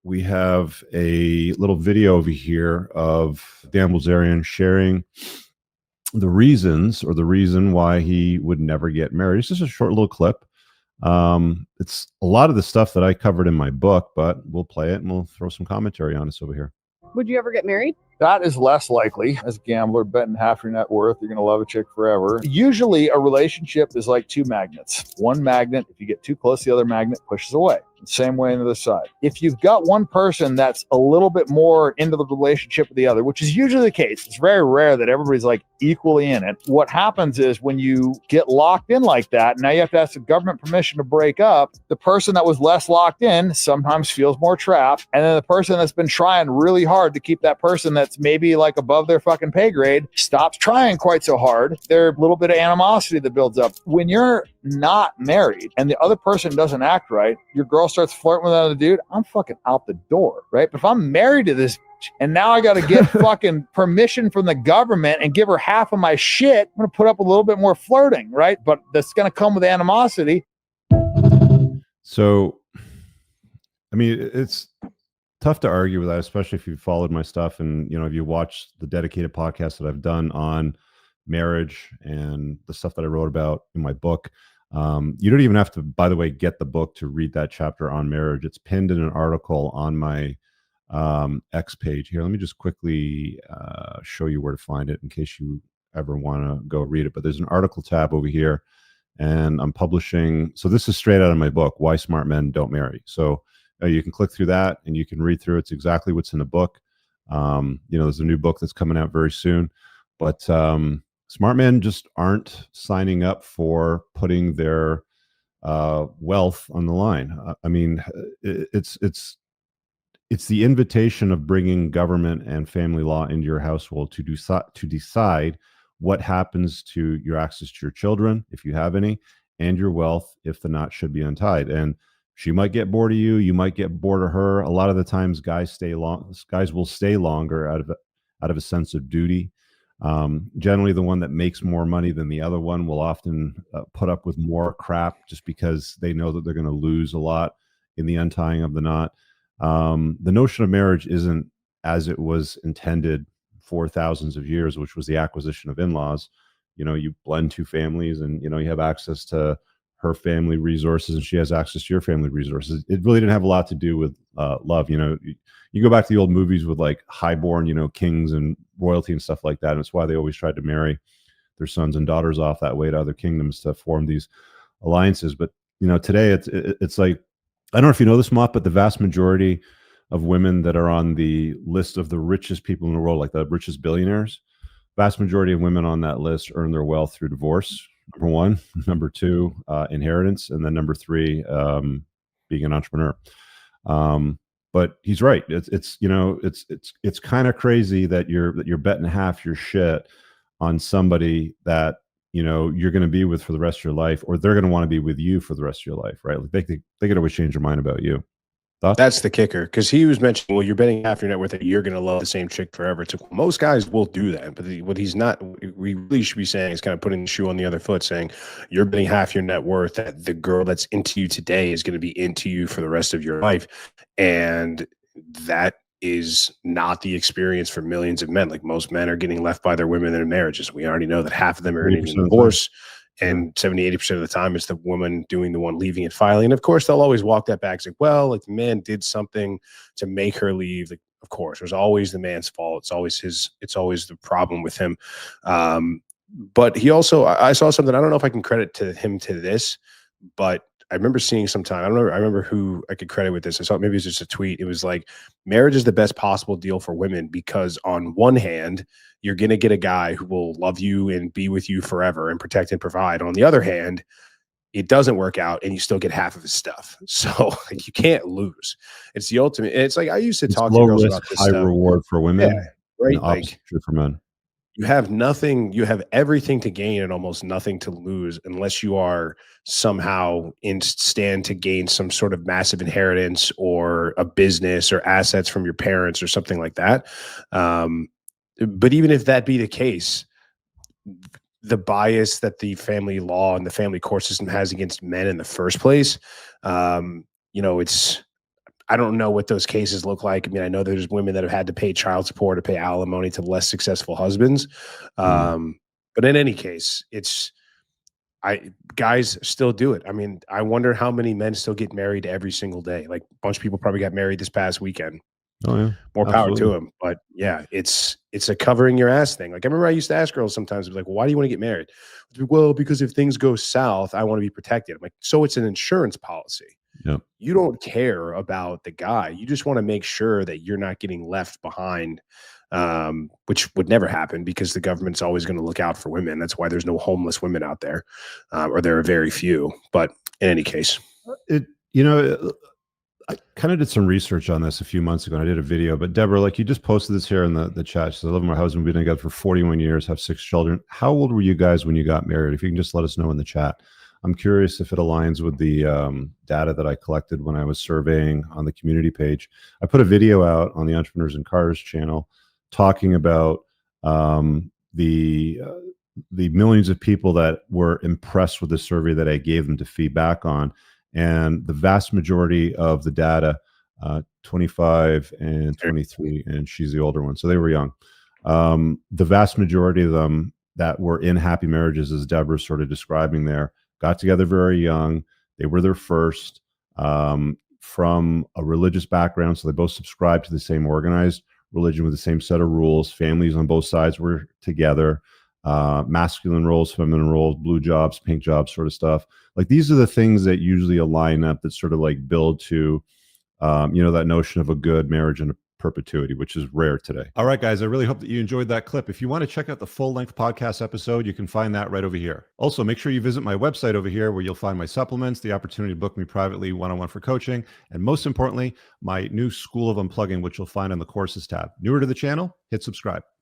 we have a little video over here of Dan Bilzerian sharing the reason why he would never get married. It's just a short little clip. It's a lot of the stuff that I covered in my book, but we'll play it and we'll throw some commentary on this over here. Would you ever get married? That is less likely. As a gambler, betting half your net worth, you're going to love a chick forever. Usually a relationship is like two magnets. One magnet, if you get too close, the other magnet pushes away. Same way on the other side. If you've got one person that's a little bit more into the relationship with the other, which is usually the case, it's very rare that everybody's like equally in it. What happens is when you get locked in like that, now you have to ask the government permission to break up. The person that was less locked in sometimes feels more trapped. And then the person that's been trying really hard to keep that person that's maybe like above their fucking pay grade stops trying quite so hard. There's a little bit of animosity that builds up. When you're not married and the other person doesn't act right, your girl starts flirting with another dude, I'm fucking out the door, right? But if I'm married to this and now I got to get fucking permission from the government and give her half of my shit, I'm going to put up a little bit more flirting, right? But that's going to come with animosity. So, I mean, it's tough to argue with that, especially if you've followed my stuff and, if you watched the dedicated podcast that I've done on marriage and the stuff that I wrote about in my book. You don't even have to, by the way, get the book to read that chapter on marriage. It's pinned in an article on my X page here. Let me just quickly show you where to find it in case you ever want to go read it. But there's an article tab over here and I'm publishing. So this is straight out of my book, Why Smart Men Don't Marry. So you can click through that and you can read through. It's exactly what's in the book. There's a new book that's coming out very soon, but smart men just aren't signing up for putting their wealth on the line. I mean, it's the invitation of bringing government and family law into your household to decide what happens to your access to your children, if you have any, and your wealth, if the knot should be untied. And she might get bored of you. You might get bored of her. A lot of the times, guys will stay longer out of a sense of duty. Generally, the one that makes more money than the other one will often put up with more crap just because they know that they're going to lose a lot in the untying of the knot. The notion of marriage isn't as it was intended for thousands of years, which was the acquisition of in-laws. You blend two families and, you have access to her family resources and she has access to your family resources. It really didn't have a lot to do with love. You go back to the old movies with like highborn, kings and royalty and stuff like that. And it's why they always tried to marry their sons and daughters off that way to other kingdoms to form these alliances. But, today it's like, I don't know if you know this, Mott, but the vast majority of women that are on the list of the richest people in the world, like the richest billionaires, vast majority of women on that list earn their wealth through divorce. Number one, number two, inheritance, and then number three, being an entrepreneur. But he's right. It's kind of crazy that you're betting half your shit on somebody that you're going to be with for the rest of your life, or they're going to want to be with you for the rest of your life, right? Like they could always change their mind about you. Thoughts? That's the kicker, because he was mentioning, well, you're betting half your net worth that you're going to love the same chick forever. It's like, most guys will do that, but what he's not, we really should be saying is kind of putting the shoe on the other foot, saying you're betting half your net worth that the girl that's into you today is going to be into you for the rest of your life, and that is not the experience for millions of men. Like, most men are getting left by their women in their marriages. We already know that half of them are in divorce. And 70-80% of the time, it's the woman doing the one leaving and filing. And of course, they'll always walk that back. It's like, well, like the man did something to make her leave. Like, of course, it was always the man's fault. It's always the problem with him. But he also, I saw something, I don't know if I can credit to him to this, but I remember seeing sometime, I remember who I could credit with this. I saw, maybe it was just a tweet. It was like, marriage is the best possible deal for women because on one hand, you're going to get a guy who will love you and be with you forever and protect and provide. On the other hand, it doesn't work out and you still get half of his stuff. So like, you can't lose. It's the ultimate. It's like, I used to talk to girls about this high stuff. Reward for women, yeah, right? Like, for men. You have nothing, you have everything to gain and almost nothing to lose unless you are somehow in stand to gain some sort of massive inheritance or a business or assets from your parents or something like that. But even if that be the case, the bias that the family law and the family court system has against men in the first place, I don't know what those cases look like. I mean, I know there's women that have had to pay child support or pay alimony to less successful husbands. But in any case, guys still do it. I mean, I wonder how many men still get married every single day. Like a bunch of people probably got married this past weekend. Oh yeah, more power to him. But yeah, it's a covering your ass thing. Like I remember I used to ask girls sometimes, like, well, why do you want to get married? Well, because if things go south, I want to be protected. I'm like, so it's an insurance policy. Yep. You don't care about the guy. You just want to make sure that you're not getting left behind, which would never happen because the government's always going to look out for women. That's why there's no homeless women out there, or there are very few. But in any case, I kind of did some research on this a few months ago, and I did a video. But Deborah, like you just posted this here in the chat. She says, I love my husband. We've been together for 41 years, have 6 children. How old were you guys when you got married? If you can just let us know in the chat. I'm curious if it aligns with the data that I collected when I was surveying on the community page. I put a video out on the Entrepreneurs in Cars channel talking about the millions of people that were impressed with the survey that I gave them to feedback on. And the vast majority of the data, 25 and 23, and she's the older one, so they were young. The vast majority of them that were in happy marriages, as Deborah's sort of describing there, got together very young. They were their first, from a religious background, so they both subscribed to the same organized religion with the same set of rules. Families on both sides were together. Masculine roles, feminine roles, blue jobs, pink jobs, sort of stuff. Like these are the things that usually align up that sort of like build to, that notion of a good marriage and a perpetuity, which is rare today. All right, guys, I really hope that you enjoyed that clip. If you want to check out the full-length podcast episode, you can find that right over here. Also, make sure you visit my website over here where you'll find my supplements, the opportunity to book me privately one-on-one for coaching, and most importantly, my new School of Unplugging, which you'll find on the courses tab. Newer to the channel, hit subscribe.